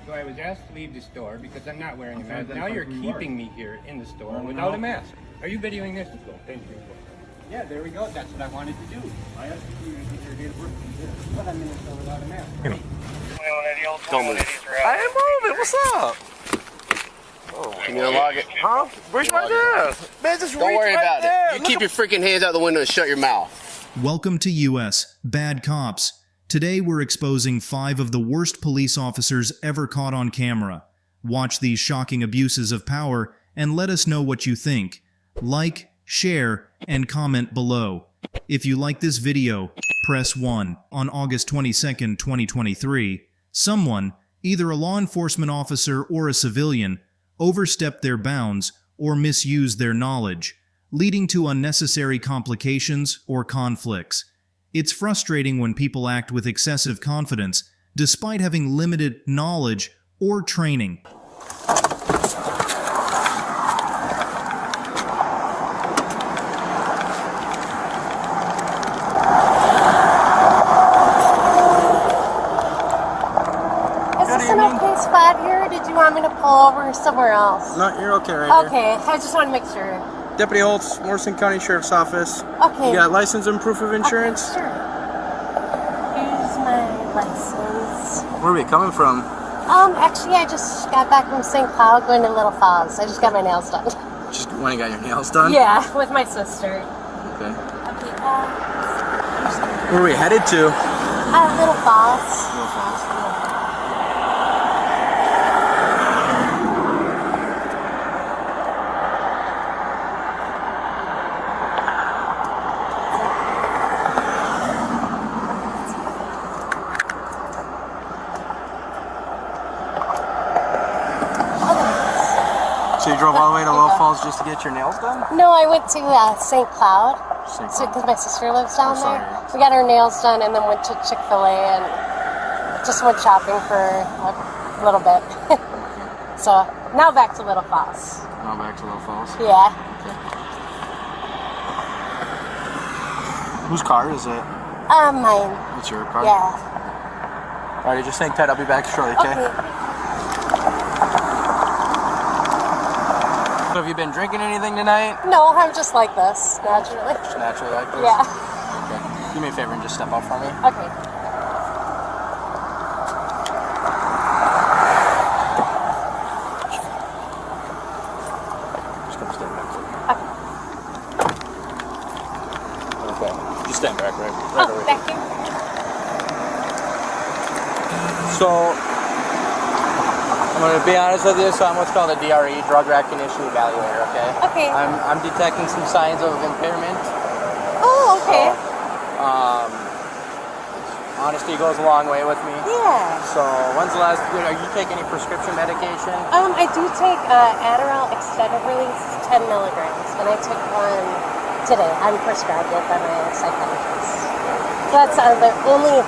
So I was asked to leave the store because I'm not wearing a mask. Now you're keeping me here in the store without a mask. Are you videoing this? Thank you. Yeah, there we go. That's what I wanted to do. I asked you to get your day to work. But I'm in the store without a mask. Don't move. I am moving. What's up? Oh, can you unlock it? Huh? Reach right there. Man, just Don't worry right about there. it. You keep your freaking hands out the window and shut your mouth. Welcome to US Bad Cops. Today we're exposing 5 of the worst police officers ever caught on camera. Watch these shocking abuses of power and let us know what you think. Like, share, and comment below. If you like this video, press 1. On August 22nd, 2023, someone, either a law enforcement officer or a civilian, overstepped their bounds or misused their knowledge, leading to unnecessary complications or conflicts. It's frustrating when people act with excessive confidence, despite having limited knowledge or training. Spot here, or did you want me to pull over somewhere else? No, you're okay right Okay, I just want to make sure. here. Deputy Holtz, Morrison County Sheriff's Office. Okay. You got license and proof of insurance? Okay, sure. Here's my license. Where are we coming from? Actually, I just got back from St. Cloud going to Little Falls. I just got my nails done. Just when you got your nails done? Yeah, with my sister. Okay. Okay, Where are we headed to? Little Falls. Little Falls. So you drove all the way to Little Falls just to get your nails done? No, I went to St. Cloud St. Cloud. because my sister lives down Oh, sorry. there. We got our nails done and then went to Chick-fil-A and just went shopping for a little bit. So now back to Little Falls. Now back to Little Falls? Yeah. Okay. Whose car is it? Mine. It's your car? Yeah. Alright, just hang tight. I'll be back shortly, okay? So have you been drinking anything tonight? No, I'm just like this, naturally. Just naturally like this? Yeah. Okay. Do me a favor and just step up for me. Okay. Just gonna stand back for me. Okay. Okay. Just stand back right Oh, over thank you. So, I'm going to be honest with you, so I'm what's called a DRE, Drug Recognition Evaluator, okay? Okay. I'm detecting some signs of impairment. Oh, okay. So, honesty goes a long way with me. Yeah. So, when's the last, are you taking any prescription medication? I do take Adderall extended release 10 milligrams, and I took one today. I'm prescribed it by my psychiatrist. So that's the only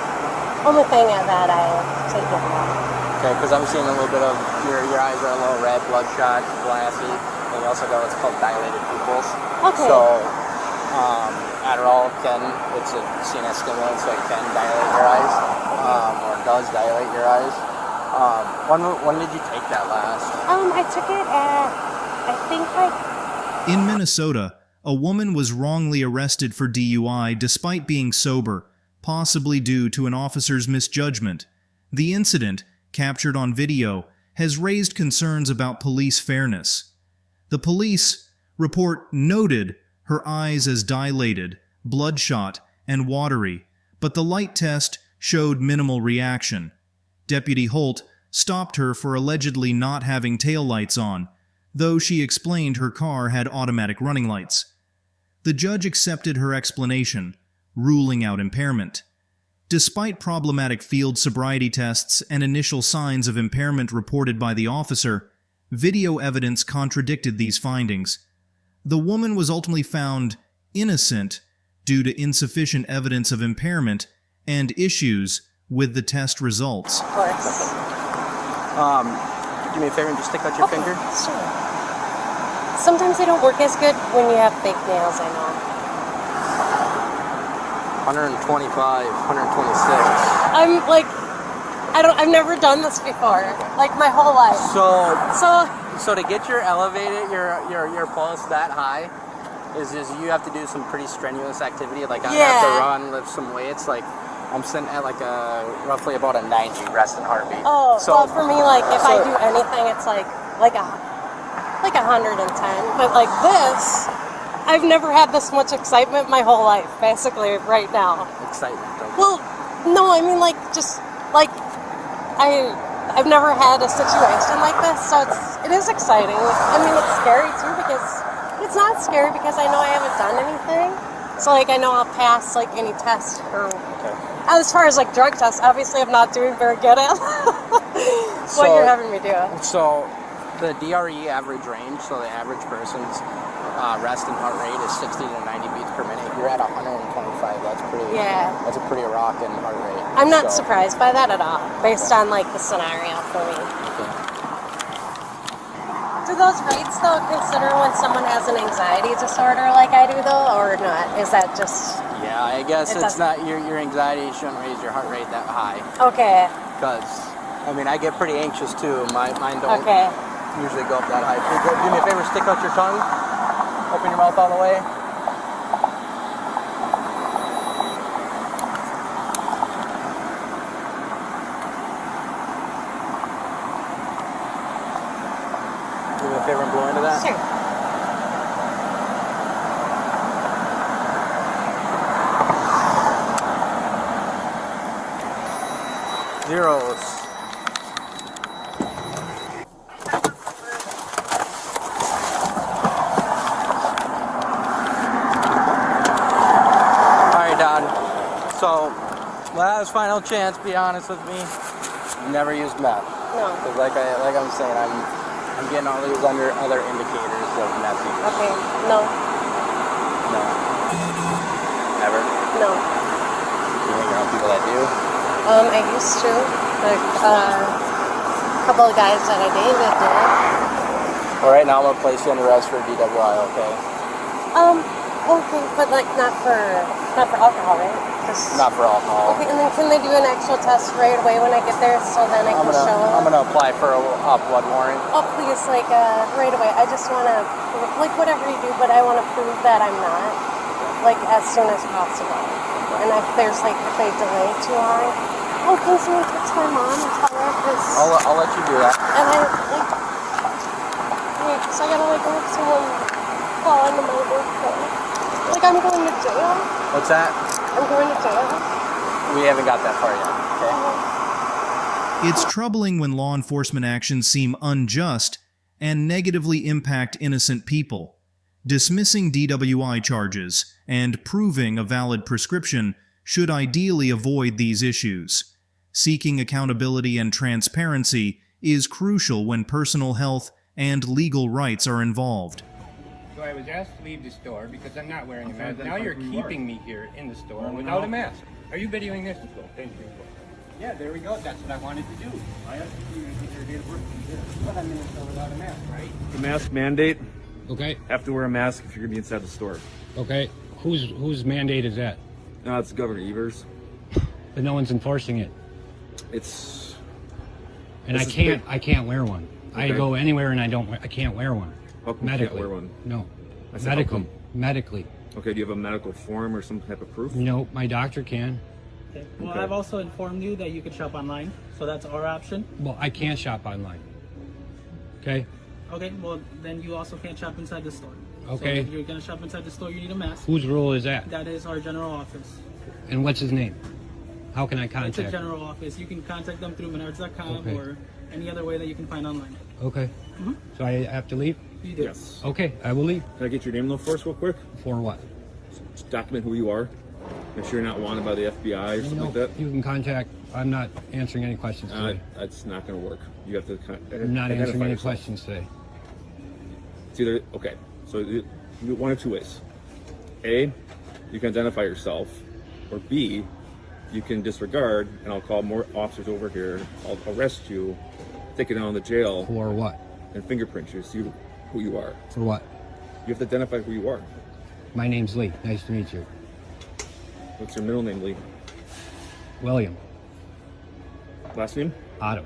thing that I take it now. Okay, because I'm seeing a little bit of, your eyes are a little red, bloodshot, glassy, and you also got what's called dilated pupils. Okay. So, Adderall it's a CNS stimulant, so it can dilate your eyes, or does dilate your eyes. When did you take that last? I took it at, I think like... In Minnesota, a woman was wrongly arrested for DUI despite being sober, possibly due to an officer's misjudgment. The incident, captured on video, has raised concerns about police fairness. The police report noted her eyes as dilated, bloodshot, and watery, but the light test showed minimal reaction. Deputy Holt stopped her for allegedly not having taillights on, though she explained her car had automatic running lights. The judge accepted her explanation, ruling out impairment. Despite problematic field sobriety tests and initial signs of impairment reported by the officer, video evidence contradicted these findings. The woman was ultimately found innocent due to insufficient evidence of impairment and issues with the test results. Of course. Do me a favor and just stick out your finger. Sure. Sometimes they don't work as good when you have fake nails, I know. 125, 126. I'm like I've never done this before, like my whole life. So to get your pulse that high, is you have to do some pretty strenuous activity. Like I have to run, lift some weights. Like I'm sitting at like roughly about a 90 resting heartbeat. Oh, so, well, for me, like if I do anything, it's like 110. But like this, I've never had this much excitement my whole life, basically, right now. Excitement. Okay. Well, no, I mean like just like I've never had a situation like this, so it is exciting. I mean, it's scary too because it's not scary because I know I haven't done anything. So like I know I'll pass like any test or as far as like drug tests, obviously I'm not doing very good at what you're having me do. So the DRE average range, so the average person's rest and heart rate is 60 to 90 beats per minute. If you're at 125, that's a pretty rockin' heart rate. I'm not surprised by that at all, based on like the scenario for me. Do those rates though consider when someone has an anxiety disorder like I do though, or not? Is that just? Yeah, I guess it's not your anxiety shouldn't raise your heart rate that high. Okay. Because I mean I get pretty anxious too. Mine don't usually go up that high. Do me a favor, stick out your tongue. Open your mouth all the way. Do me a favor and blow into that. Sure. Zeros. So, last final chance, be honest with me. Never used meth. No. Because like I'm saying, I'm getting all these other indicators of meth use. Okay. No. No. Never? No. You hang around people that do? I used to. Like a couple of guys that I dated did. Well, right now I'm gonna place you under arrest for DWI, okay? Okay, but like not for alcohol, right? Not for alcohol. Okay, and then can they do an actual test right away when I get there, so then I can show? I'm gonna apply for a blood warrant. Oh please, like right away. I just wanna like whatever you do, but I wanna prove that I'm not, like as soon as possible. And if there's like if they delay too long, can someone text my mom and tell her? Cause I'll let you do that. And I like, cause I gotta like have someone call into my work phone. Like I'm going to jail. What's that? I'm going to jail. We haven't got that far yet, okay? It's troubling when law enforcement actions seem unjust and negatively impact innocent people. Dismissing DWI charges and proving a valid prescription should ideally avoid these issues. Seeking accountability and transparency is crucial when personal health and legal rights are involved. So I was asked to leave the store because I'm not wearing a mask. Now you're keeping me here in the store without a mask. Are you videoing this? Thank you. Yeah, there we go. That's what I wanted to do. I asked you to get your date of birth. But I'm in the store without a mask, right? The mask mandate. Okay. Have to wear a mask if you're gonna be inside the store. Okay. Whose mandate is that? No, it's Governor Evers. But no one's enforcing it. It's. And I can't wear one. Okay. I go anywhere and I can't wear one. How come medically. You can't wear one? No. I said, medically. Medically. Okay. Do you have a medical form or some type of proof? No, my doctor can. Okay. Well, I've also informed you that you can shop online, so that's our option. Well, I can't shop online. Okay. Okay. Well, then you also can't shop inside the store. Okay. So if you're gonna shop inside the store, you need a mask. Whose rule is that? That is our general office. And what's his name? How can I contact him? It's a general office. You can contact them through menards.com or any other way that you can find online. Okay. So I have to leave? You do. Yes. Okay, I will leave. Can I get your name though first, real quick? For what? Just document who you are. Make sure you're not wanted by the FBI or something like that. You can contact. I'm not answering any questions today. That's not going to work. You have to. I'm not answering any yourself. questions today. It's either okay. So you do one of two ways. A, you can identify yourself, or B, you can disregard, and I'll call more officers over here. I'll arrest you, take you down to jail. For what? And fingerprint you, see who you are. For what? You have to identify who you are. My name's Lee. Nice to meet you. What's your middle name, Lee? William. Last name? Otto.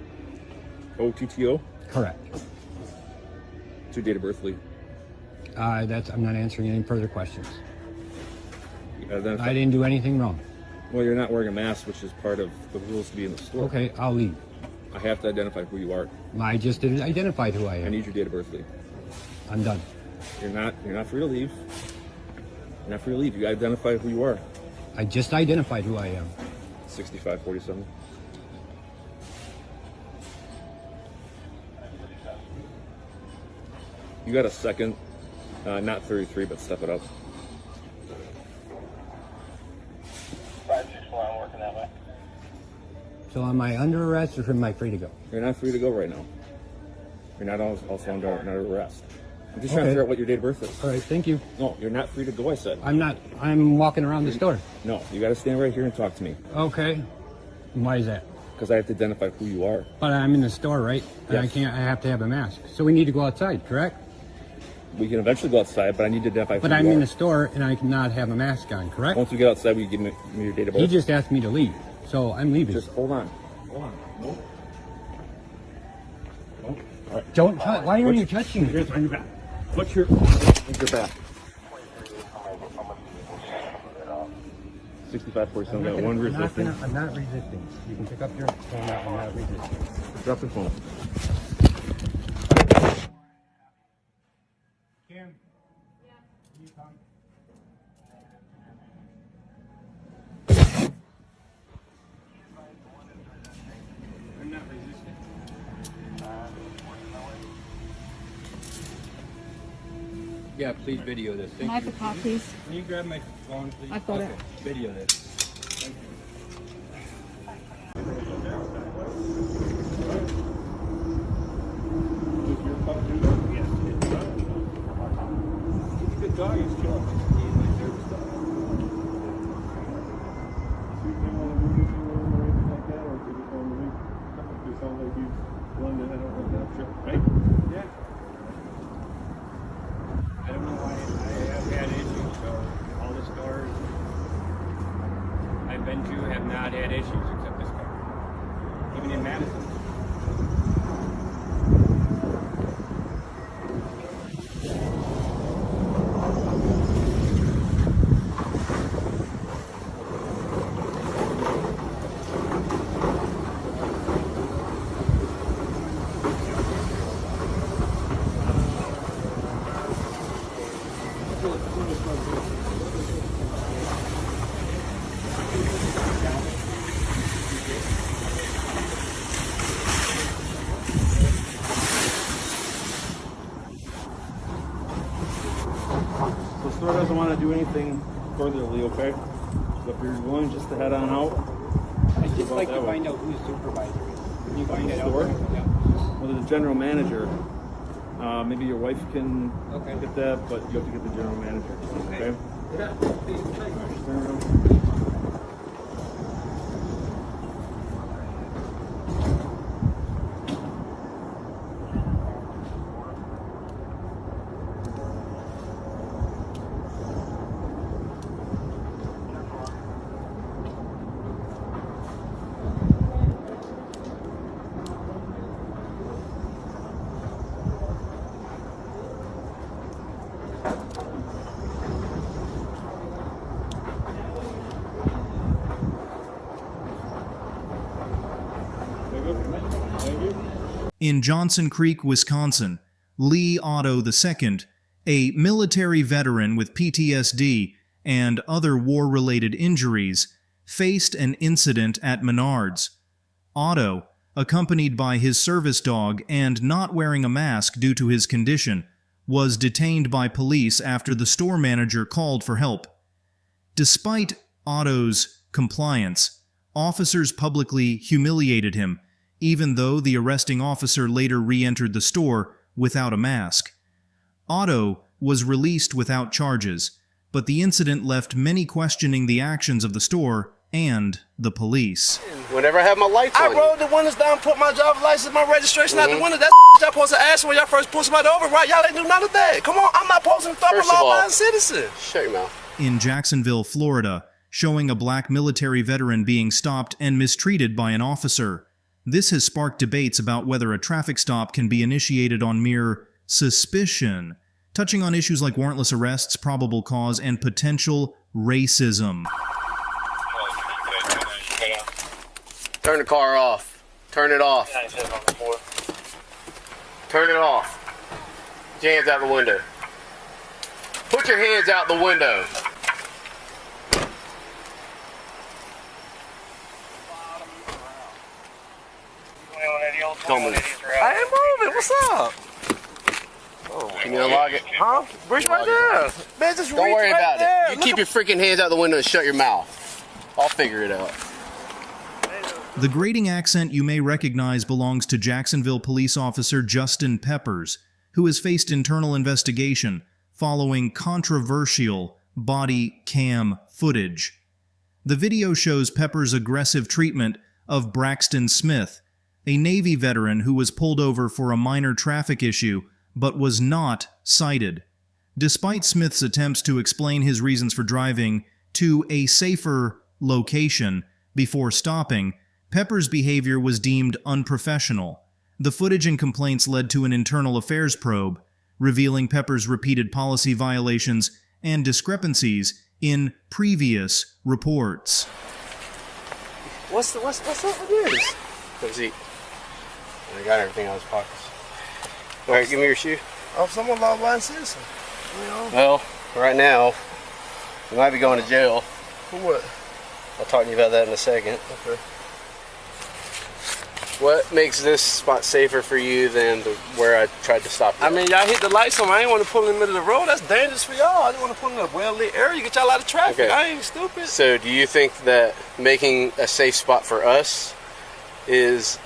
O-T-T-O? Correct. What's your date of birth, Lee? I'm not answering any further questions. Then I didn't do anything wrong. Well, you're not wearing a mask, which is part of the rules to be in the store. Okay, I'll leave. I have to identify who you are. I just didn't identify who I I am. need your date of birth, Lee. I'm done. You're not free to leave. You're not free to leave. You gotta identify who you are. I just identified who I am. 6547. You got a second, not 33, but step it up. 564, I'm working that way. So am I under arrest or am I free to go? You're not free to go right now. You're not also under arrest. I'm just trying to Okay. figure out what your date of birth is. All right, thank you. No, you're not free to go, I said. I'm not. I'm walking around the store. No, you gotta stand right here and talk to me. Okay. Why is that? Because I have to identify who you are. But I'm in the store, right? And Yes. I have to have a mask. So we need to go outside, correct? We can eventually go outside, but I need to identify But who I'm you in are. the store and I cannot have a mask on, correct? Once we get outside, will you give me your date of birth? He just asked me to leave. So I'm leaving. Just hold on. Hold on. No. No. All right. Don't touch. Why are you touching me? Here's on your back. What's your back? 6547. Got one resisting. I'm not resisting. You can pick up your phone. I'm not resisting. Drop the phone. Kim? You come. I'm not resisting. Yeah, please video this. Thank Can I have you. the cop, please? Can you grab my phone, please? I've got it. Video this. Thank you. He's a good dog. He's killed. He's my service dog. Right? Yeah. I don't know why I have had issues, so all the stores I've been to have not had issues except this car. Even in Madison. The store doesn't want to do anything furtherly, okay? So if you're willing just to head on out. I'd just like to find out who the supervisor is. Can you find it out? Store? Yeah. Well, the general manager. Maybe your wife can Okay. get that, but you have to get the general manager. Okay? Yeah. Turn around. In Johnson Creek, Wisconsin, Lee Otto II, a military veteran with PTSD and other war-related injuries, faced an incident at Menards. Otto, accompanied by his service dog and not wearing a mask due to his condition, was detained by police after the store manager called for help. Despite Otto's compliance, officers publicly humiliated him, even though the arresting officer later re-entered the store without a mask. Otto was released without charges, but the incident left many questioning the actions of the store and the police. Whenever I have my lights I on. rolled the windows down, put my driver's license, my registration out the window. That's y'all supposed to ask when y'all first pull somebody over, right? Y'all ain't do none of that. Come on, I'm not posting to stop a First of all, law-abiding citizen. Shut your mouth. In Jacksonville, Florida, showing a black military veteran being stopped and mistreated by an officer. This has sparked debates about whether a traffic stop can be initiated on mere suspicion, touching on issues like warrantless arrests, probable cause, and potential racism. Turn the car off. Turn it off. Turn it off. Put your hands out the window. Put your hands out the window. Don't move. I ain't moving. What's up? Can you unlock it? Huh? Reach right there. Man, just Don't reach worry right about there. it. You keep your freaking hands out the window and shut your mouth. I'll figure it out. The grating accent you may recognize belongs to Jacksonville police officer Justin Peppers, who has faced internal investigation following controversial body cam footage. The video shows Peppers' aggressive treatment of Braxton Smith, a Navy veteran who was pulled over for a minor traffic issue but was not cited. Despite Smith's attempts to explain his reasons for driving to a safer location before stopping, Peppers' behavior was deemed unprofessional. The footage and complaints led to an internal affairs probe, revealing Peppers' repeated policy violations and discrepancies in previous reports. What's up with this? Have a seat. I got everything out of his pockets. All right, give me your shoe. I'm someone law-abiding citizen. You know? Well, right now, you might be going to jail. For what? I'll talk to you about that in a second. Okay. What makes this spot safer for you than where I tried to stop you? I mean, y'all hit the lights on. I ain't want to pull in the middle of the road. That's dangerous for y'all. I just want to pull in a well-lit area. Get y'all out of traffic. Okay. I ain't stupid. So, do you think that making a safe spot for us is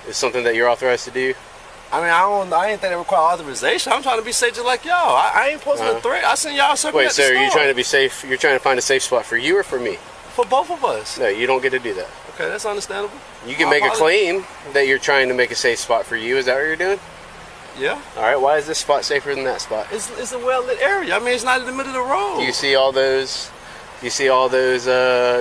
something that you're authorized to do? I mean, I ain't think it require authorization. I'm trying to be safe just like y'all. I ain't posing a threat. I seen y'all circle Wait, at the so store. are you trying to be safe? You're trying to find a safe spot for you or for me? For both of us. No, you don't get to do that. Okay, that's understandable. You can make a claim that you're trying to make a safe spot for you. Is that what you're doing? Yeah. All right. Why is this spot safer than that spot? It's a well-lit area. I mean, it's not in the middle of the road. Do you see all those?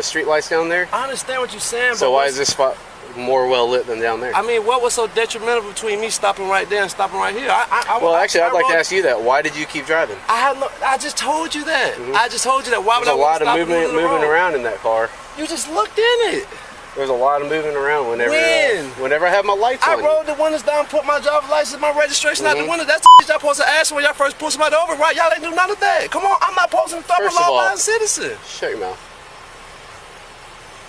Street lights down there? I understand what you're saying. So but why is this spot more well lit than down there? I mean, what was so detrimental between me stopping right there and stopping right here? Well, actually, I'd like to ask you that. Why did you keep driving? I just told you that. I just told you that. Why would I want to stop? There's a lot of moving around in that car. You just looked in it. There's a lot of moving around whenever I have my lights on. I rolled the windows down, put my driver's license, my registration out the window. That's the y'all supposed to ask when y'all first pull somebody over, right? Y'all ain't do none of that. Come on, I'm not supposed to stop a law-abiding citizen. Shut your mouth.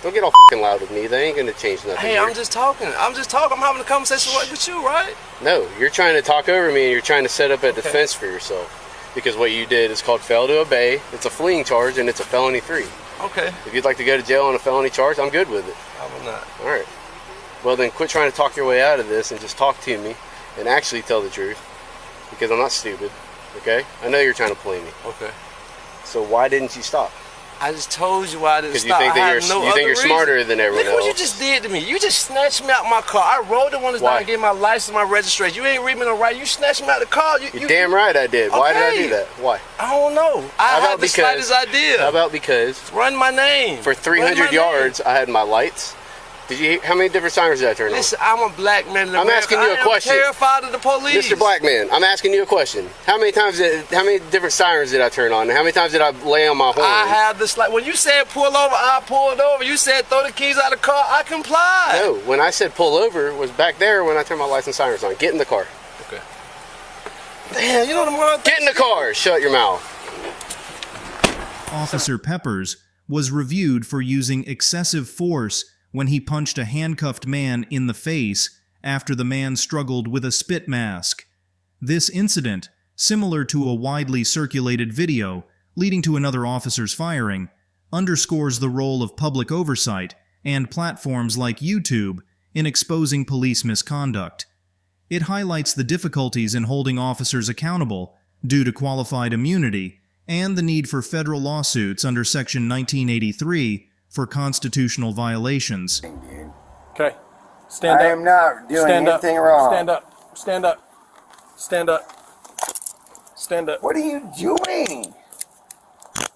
Don't get all f***ing loud with me. They ain't gonna change nothing. Hey, here. I'm just talking. I'm having a conversation with you, right? No, you're trying to talk over me and you're trying to set up a defense for yourself. Because what you did is called fail to obey. It's a fleeing charge and it's a felony 3. Okay. If you'd like to go to jail on a felony charge, I'm good with it. I will not. All right. Well, then quit trying to talk your way out of this and just talk to me and actually tell the truth. Because I'm not stupid. Okay? I know you're trying to play me. Okay. So why didn't you stop? I just told you why I didn't stop. Because you think you're smarter than everyone else. Look what you just did to me. You just snatched me out my car. I rolled the windows down and gave my license, my registration. You ain't read me no right. You snatched me out the car. You're damn right I did. Why did I do that? Why? I don't know. I had the slightest idea. How about because? Run my name. For 300 yards, I had my lights. How many different sirens did I turn on? Listen, I'm a black man in America. I'm asking you a question. I'm terrified of the police. Mr. Black Man, I'm asking you a question. How many different sirens did I turn on? How many times did I lay on my horn? I have this, like, when you said pull over, I pulled over. You said throw the keys out of the car, I complied. No, when I said pull over was back there when I turned my lights and sirens on. Get in the car. Okay. Damn, you know the more Get in the car. Shut your mouth. Officer Peppers was reviewed for using excessive force when he punched a handcuffed man in the face after the man struggled with a spit mask. This incident, similar to a widely circulated video leading to another officer's firing, underscores the role of public oversight and platforms like YouTube in exposing police misconduct. It highlights the difficulties in holding officers accountable due to qualified immunity and the need for federal lawsuits under Section 1983 for constitutional violations. Okay. Stand up. I am not doing anything wrong. Stand up. Stand up. Stand up. Stand up. What are you doing?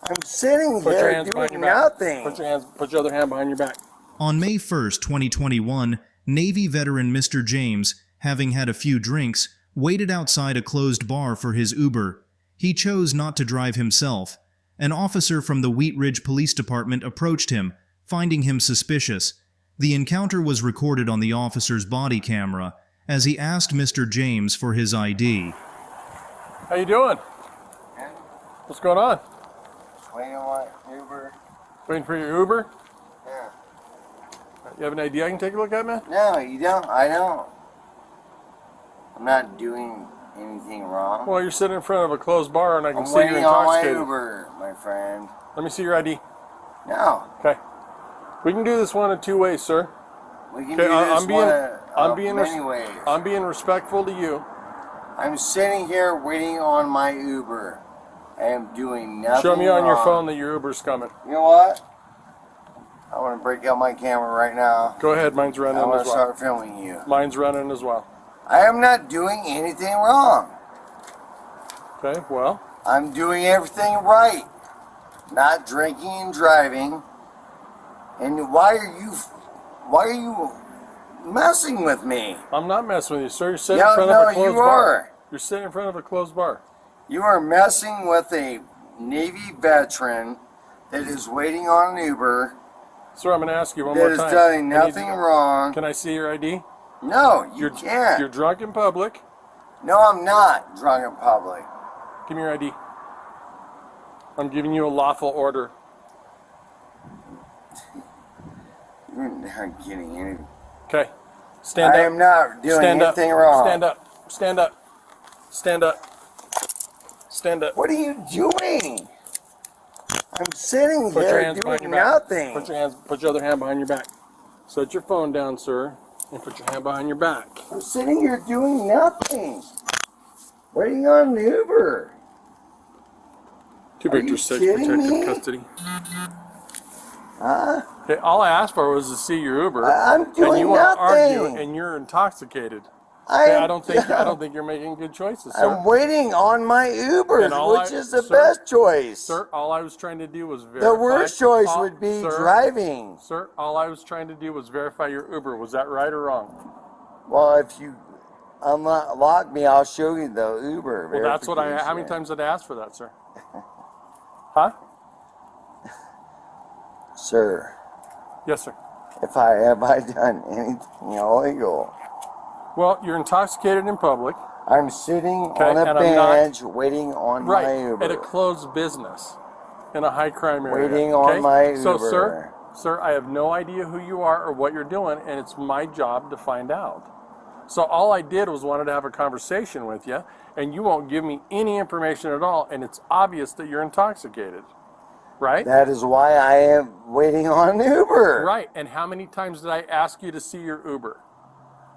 I'm sitting Put your here hands behind doing your back. nothing. Put your other hand behind your back. On May 1st, 2021, Navy veteran Mr. James, having had a few drinks, waited outside a closed bar for his Uber. He chose not to drive himself. An officer from the Wheat Ridge Police Department approached him, finding him suspicious. The encounter was recorded on the officer's body camera as he asked Mr. James for his ID. How you doing? What's going on? Waiting on my Uber. Waiting for your Uber? Yeah. You have an ID I can take a look at, man? No, you don't. I don't. I'm not doing anything wrong. Well, you're sitting in front of a closed bar and I can I'm see you're waiting on my intoxicated. Uber, my friend. Let me see your ID. No. Okay. We can do this one in two ways, sir. We can Okay, do this I'm many ways. I'm being respectful to you. I'm sitting here waiting on my Uber. I am doing nothing Show me on your wrong. phone that your Uber's coming. You know what? I want to break out my camera right now. Go ahead, mine's running I want as to well. start filming you. Mine's running as well. I am not doing anything wrong. Okay, well. I'm doing everything right. Not drinking and driving. And why are you messing with me? I'm not messing with you, sir. You're sitting in front of a closed bar. You're sitting in front of a closed bar. You are messing with a Navy veteran that is waiting on an Uber. Sir, I'm going to ask you one more time. That is doing nothing wrong. Can I see your ID? No, you can't. You're drunk in public. No, I'm not drunk in public. Give me your ID. I'm giving you a lawful order. You're not getting any. Okay. Stand up. I am not doing anything wrong. Stand up. Stand up. Stand up. Stand up. What are you doing? I'm sitting Put your here hands behind doing your back. nothing. Put your other hand behind your back. Set your phone down, sir, and put your hand behind your back. I'm sitting here doing nothing. Waiting on an Uber. Two Victor 6, protective custody. Huh? Okay, all I asked for was to see your Uber. I'm doing and you want to nothing. argue, and you're intoxicated. I don't think you're making good choices, sir. I'm waiting on my Uber, which is the best choice. Sir, all I was trying to do was verify. The worst choice would be driving. Sir, all I was trying to do was verify your Uber. Was that right or wrong? Well, if you unlock me, I'll show you the Uber. Well, that's what how many times did I ask for that, sir? Huh? Sir. Yes, sir. Have I done anything illegal? Well, you're intoxicated in public. I'm sitting on a bench waiting on my Uber. At a closed business in a high crime area. Waiting on my Uber. So, sir, I have no idea who you are or what you're doing, and it's my job to find out. So all I did was wanted to have a conversation with you, and you won't give me any information at all, and it's obvious that you're intoxicated. Right? That is why I am waiting on an Uber. Right. And how many times did I ask you to see your Uber?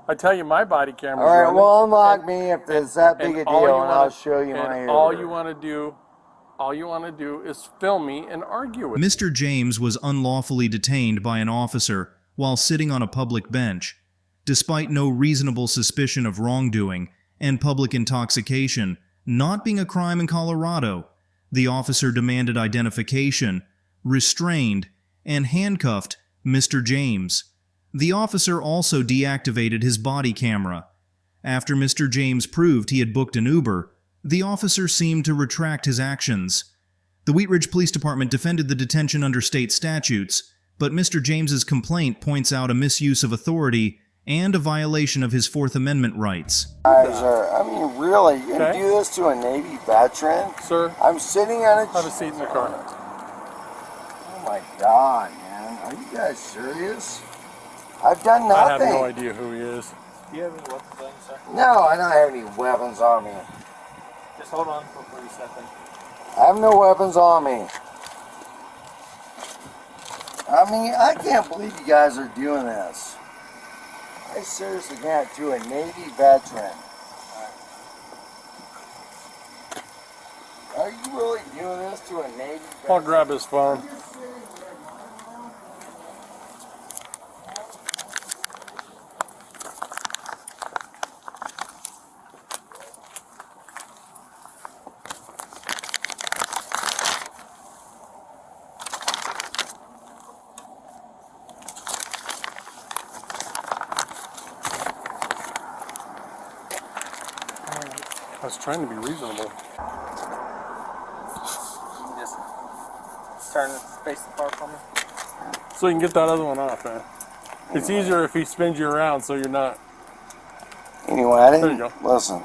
I tell you, my body camera's all right, running. well, unlock me if it's that big a deal, and I'll show you my Uber. All you want to do is film me and argue with me. Mr. James was unlawfully detained by an officer while sitting on a public bench. Despite no reasonable suspicion of wrongdoing and public intoxication not being a crime in Colorado, the officer demanded identification, restrained, and handcuffed Mr. James. The officer also deactivated his body camera. After Mr. James proved he had booked an Uber, the officer seemed to retract his actions. The Wheat Ridge Police Department defended the detention under state statutes, but Mr. James's complaint points out a misuse of authority and a violation of his Fourth Amendment rights. Really, you can do this to a Navy veteran? Sir, I'm sitting on have a seat in the car. Oh my God, man. Are you guys serious? I've done nothing. I have no idea who he is. Do you have any weapons on you, sir? No, I don't have any weapons on me. Just hold on before you step in. I have no weapons on me. I can't believe you guys are doing this. I seriously can't do a Navy veteran. Are you really doing this to a Navy veteran? I'll grab his phone. I was trying to be reasonable. Just turn the space the car for me. So you can get that other one off, man. It's easier if he spins you around so you're not. Anyway, I There you didn't, go. listen,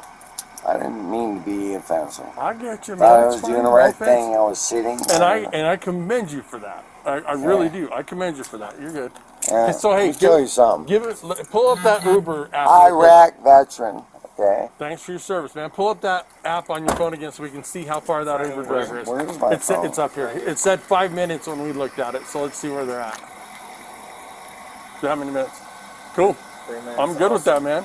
I didn't mean to be offensive. I get you, man. Thought I It's was fine, doing the no right offense. thing. I was sitting. And I commend you for that. I really do. I commend you for that. You're good. Yeah, Okay, so hey, let me tell you something. pull up that Uber app. real quick. Iraq veteran. Okay. Thanks for your service, man. Pull up that app on your phone again so we can see how far that Uber driver is. Where's my phone? It's up here. It said 5 minutes when we looked at it, so let's see where they're at. So how many minutes? Cool. 3 minutes. I'm good with that, man.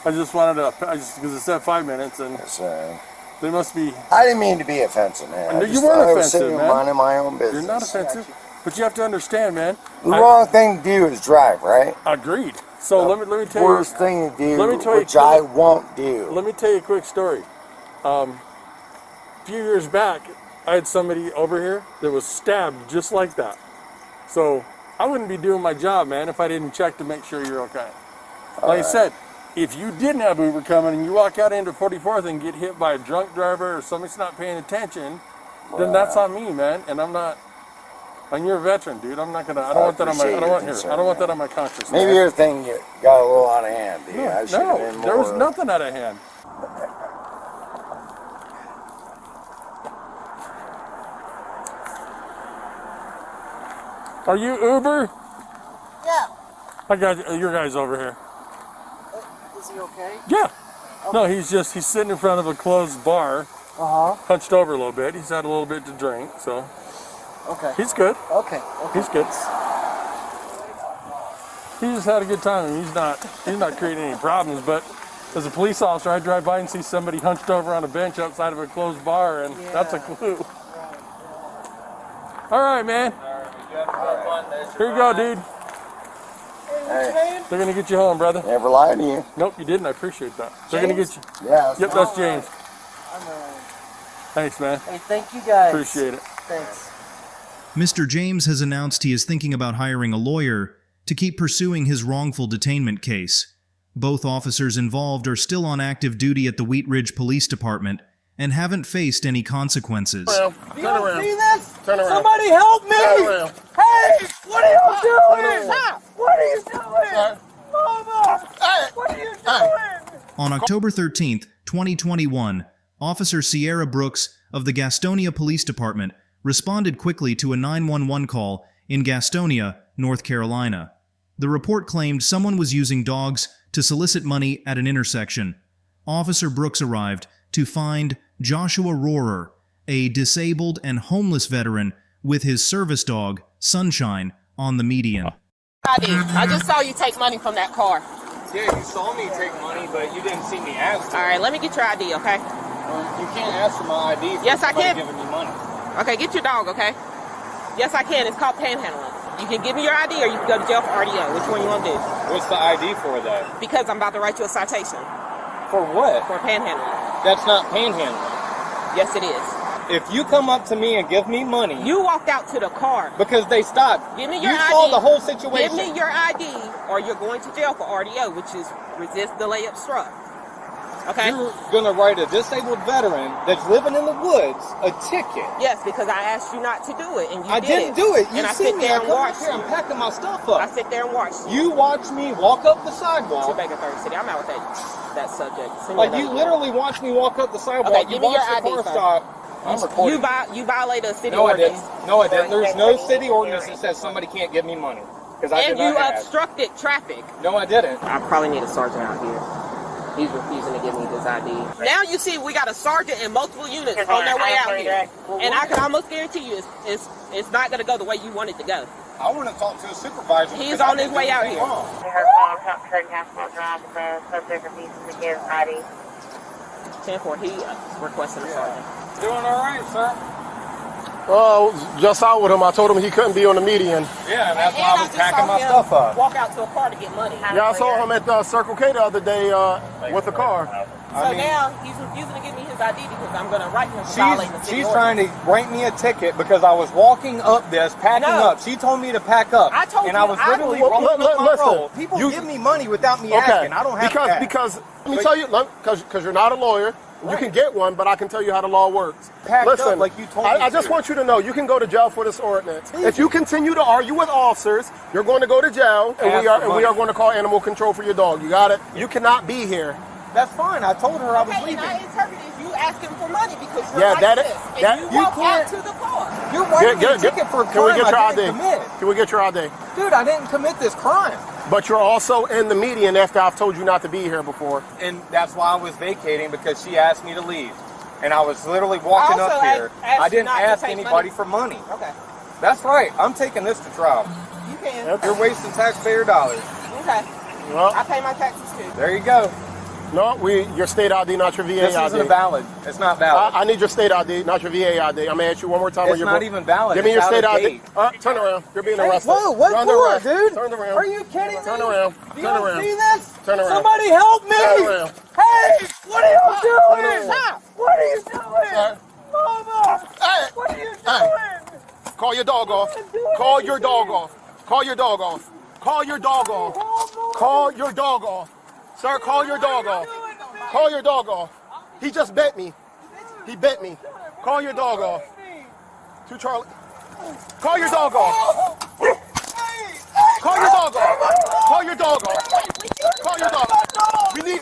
I just wanted to, because it said 5 minutes, and Yes, sir. they must be. I didn't mean to be offensive, man. No, I you just weren't thought I was offensive, sitting man. minding my own business. You're not offensive, but you have to understand, man. The wrong thing to do is drive, right? Agreed. So let me tell you. Worst thing to do, let me tell you, which I won't do. Let me tell you a quick story. A few years back, I had somebody over here that was stabbed just like that. So I wouldn't be doing my job, man, if I didn't check to make sure you're okay. Like I said, if you didn't have Uber coming and you walk out into 44th and get hit by a drunk driver or somebody's not paying attention, then that's on me, man. And I'm not. And you're a veteran, dude. I'm not gonna. I don't want that on my. I don't want that on my conscience. Maybe man. your thing got a little out of hand, dude. I should have No, been more. there was nothing out of hand. Are you Uber? Yeah. I got your guy's over here. Is he okay? Yeah. No, he's sitting in front of a closed bar, hunched over a little bit. He's had a little bit to drink, so Okay. he's good. Okay. He's good. He just had a good time. And he's not creating any problems. But as a police officer, I drive by and see somebody hunched over on a bench outside of a closed bar, and that's a clue. All right, man. Here you go, dude. Hey, They're gonna get you home, brother. never lied to you. Nope, you didn't. I appreciate that. They're gonna get you. Yeah. Yep, that's James. Thanks, man. Hey, thank you guys. Appreciate it. Thanks. Mr. James has announced he is thinking about hiring a lawyer to keep pursuing his wrongful detainment case. Both officers involved are still on active duty at the Wheat Ridge Police Department and haven't faced any consequences. You don't see this? Turn around. Somebody help me! Turn around. Hey! What are you doing? around. What are you doing? Mama! What are you doing? On October 13th, 2021, Officer Sierra Brooks of the Gastonia Police Department responded quickly to a 911 call in Gastonia, North Carolina. The report claimed someone was using dogs to solicit money at an intersection. Officer Brooks arrived to find Joshua Rohrer, a disabled and homeless veteran with his service dog, Sunshine, on the median. I just saw you take money from that car. Yeah, you saw me take money, but you didn't see me ask. All right, let me get your ID, okay? You can't ask for my ID. Yes, I can. Giving me money. Okay, get your dog, okay? Yes, I can. It's called panhandling. You can give me your ID or you can go to jail for RDO. Which one you want to do? What's the ID for that? Because I'm about to write you a citation. For what? For panhandling. That's not panhandling. Yes, it is. If you come up to me and give me money, you walked out to the car because they stopped. Give me your ID. You saw the whole situation. Give me your ID, or you're going to jail for RDO, which is resist, delay, obstruct. Okay. You're gonna write a disabled veteran that's living in the woods a ticket. Yes, because I asked you not to do it, and you I did didn't do it. You and I see sit me. there I and come watch up here. I'm packing my stuff up. I sit there and watch you. You watch me walk up the sidewalk. You're back in Third City. I'm out with that subject. Like you literally watched me walk up the sidewalk. Okay, you give me your watched the ID, car sir. stop. I'm recording. You violated a city No, ordinance. I didn't. No, I didn't. There's no city ordinance that says somebody can't give me money. Because I did And you not ask. obstructed traffic. No, I didn't. I probably need a sergeant out here. He's refusing to give me his ID. Now you see we got a sergeant and multiple units on their way out here. And I can almost guarantee you it's not going to go the way you want it to go. I want to talk to a supervisor. He's on his way out here. Give ID. 10-4, he requested a sergeant. Doing all right, sir. Just out with him. I told him he couldn't be on the median. Yeah, and that's why I was just packing saw my him stuff up. Walk out to a car to get money. Yeah, I saw him at Circle K the other day with a car. So now he's refusing to give me his ID because I'm going to write him for violating the city She's ordinance. trying to write me a ticket because I was walking up this, packing up. She told me to pack up. I told and you I was literally rolling up my roll. People give me money without me asking. I don't have that. Because let me tell you, because you're not a lawyer. You can get one, but I can tell you how the law works. Packed Listen, up like you told me I just to. want you to know you can go to jail for this ordinance. If you continue to argue with officers, you're going to go to jail, and we are going to call animal control for your dog. You got it? You cannot be here. That's fine. I told her I was Okay, leaving. and I interpreted you asking for money because you're Yeah, like that this. is- And that- you you walk can't- out to the car. You're writing me a ticket for a Can we crime get your I ID? didn't commit. Can we get your ID? Dude, I didn't commit this crime. But you're also in the median after I've told you not to be here before. And that's why I was vacating, because she asked me to leave. And I was literally walking I also up here. asked I you didn't not to ask take anybody money. for money. Okay. That's right. I'm taking this to trial. You can. You're wasting taxpayer dollars. Okay. Well, I pay my taxes too. There you go. No, your state ID, not your VA This ID. isn't valid. It's not valid. I need your state ID, not your VA ID. I'm gonna ask you one more time. It's not even valid. Give me your It's state out of ID. date. Turn around. You're being Hey, arrested. whoa, what You're under for, arrest. dude? Turn around. Are you kidding me? Turn around. You Turn don't around. see this? Turn around. Somebody help me! Turn around. Hey, what are you doing? Stop. What are you doing? Mama! Hey. What are you doing? Hey. Call your dog off. Call your dog off. Call your dog off. Call your dog off. Call your dog off. Sir, call your dog off. Call your dog off. He just bit me. He bit me. Call your dog off. To Charlie. Call your dog off. Call your dog off. Call your dog off. Call your dog off. We need.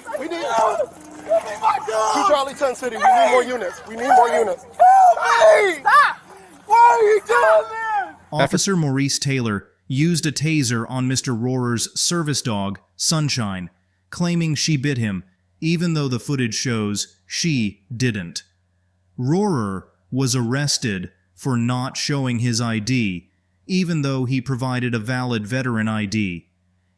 To Charlie 10 City. We need more units. We need more units. Stop! Why are you doing this? Officer Maurice Taylor used a taser on Mr. Rohrer's service dog, Sunshine, claiming she bit him, even though the footage shows she didn't. Rohrer was arrested for not showing his ID, even though he provided a valid veteran ID.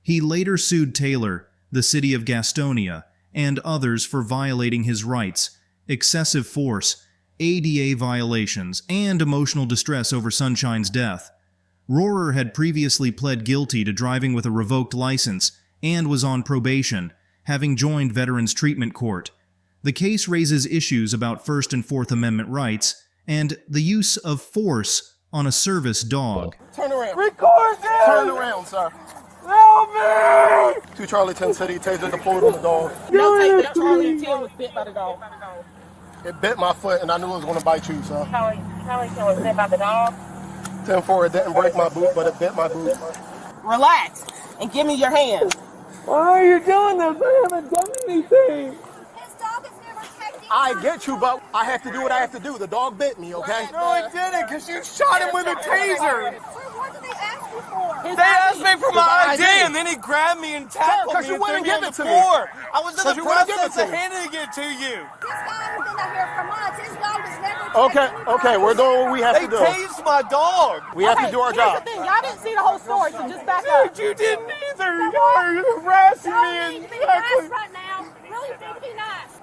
He later sued Taylor, the city of Gastonia, and others for violating his rights, excessive force, ADA violations, and emotional distress over Sunshine's death. Rohrer had previously pled guilty to driving with a revoked license and was on probation, having joined Veterans Treatment Court. The case raises issues about First and Fourth Amendment rights and the use of force on a service dog. Turn around. Record this! Turn around, sir. Help me! To Charlie 10 City, taser deployed on the dog. No, take that Charlie 10 was bit by the dog. It bit my foot, and I knew it was going to bite you, so. Charlie 10 was bit by the dog. 10-4, it didn't break my boot, but it bit my boot. Relax and give me your hand. Why are you doing this? I haven't done anything. I get you, but I have to do what I have to do. The dog bit me, okay? No, it didn't, because you shot him with a taser. What did they ask you for? They asked me for my ID. ID, and then he grabbed me and tackled Because me you and wouldn't threw give me on it the to me. floor. I was in Because the you wouldn't give process it of to me. handing it to you. This guy has been out here for months. His dog was never Okay, we're doing what we have They to do. tased my dog. We have to do our Here's job. the thing. Y'all didn't see the whole story, so just back up. Dude, you didn't either. You're harassing me and nice right now. Really think be nice.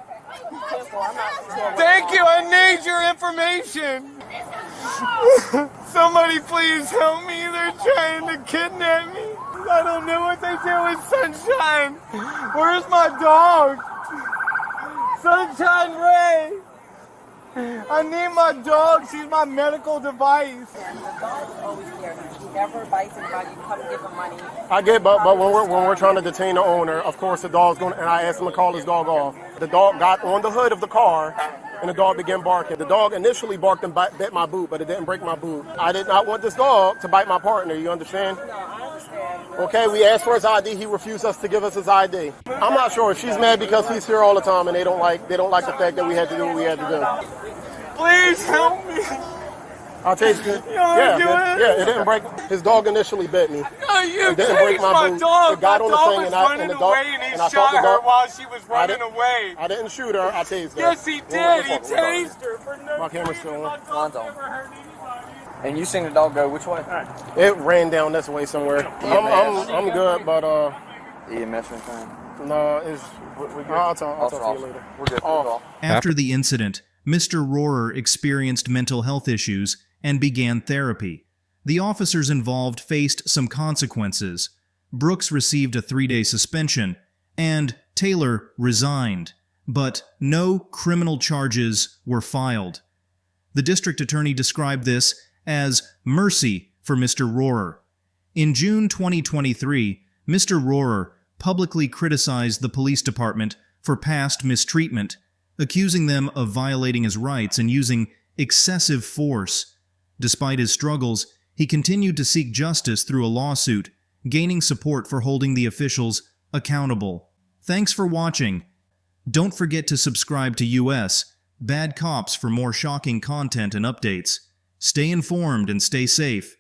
Thank you. I need your information. Somebody please help me. They're trying to kidnap me. I don't know what they do with Sunshine. Where's my dog? Sunshine Ray. I need my dog. She's my medical device. The dog is always there. He never bites anybody. You come and give him money. I get, but when we're trying to detain the owner, of course the dog's going. And I asked him to call his dog off. The dog got on the hood of the car, and the dog began barking. The dog initially barked and bit my boot, but it didn't break my boot. I did not want this dog to bite my partner. You understand? No, I understand. Okay, we asked for his ID. He refused us to give us his ID. I'm not sure if she's mad because he's here all the time, and they don't like the fact that we had to do what we had to do. Please help me. I'll taste it. Yeah, it didn't break. His dog initially bit me. No, you It didn't break tased my boot. dog. It got My on the dog thing was and I- running and the dog- away, and he and I shot thought the her dog- while she was I running didn't- away. I didn't shoot her. I tased her. Yes, he did. He tased her for no My camera's still on. Lonzo. And you seen the dog go which way? It ran down this way somewhere. I'm good, but EMS or anything? no, it's. I'll talk to you later. We're good. After the incident, Mr. Rohrer experienced mental health issues and began therapy. The officers involved faced some consequences. Brooks received a 3-day suspension, and Taylor resigned, but no criminal charges were filed. The district attorney described this as mercy for Mr. Rohrer. In June 2023, Mr. Rohrer publicly criticized the police department for past mistreatment, accusing them of violating his rights and using excessive force. Despite his struggles, he continued to seek justice through a lawsuit, gaining support for holding the officials accountable. Thanks for watching. Don't forget to subscribe to US Bad Cops for more shocking content and updates. Stay informed and stay safe.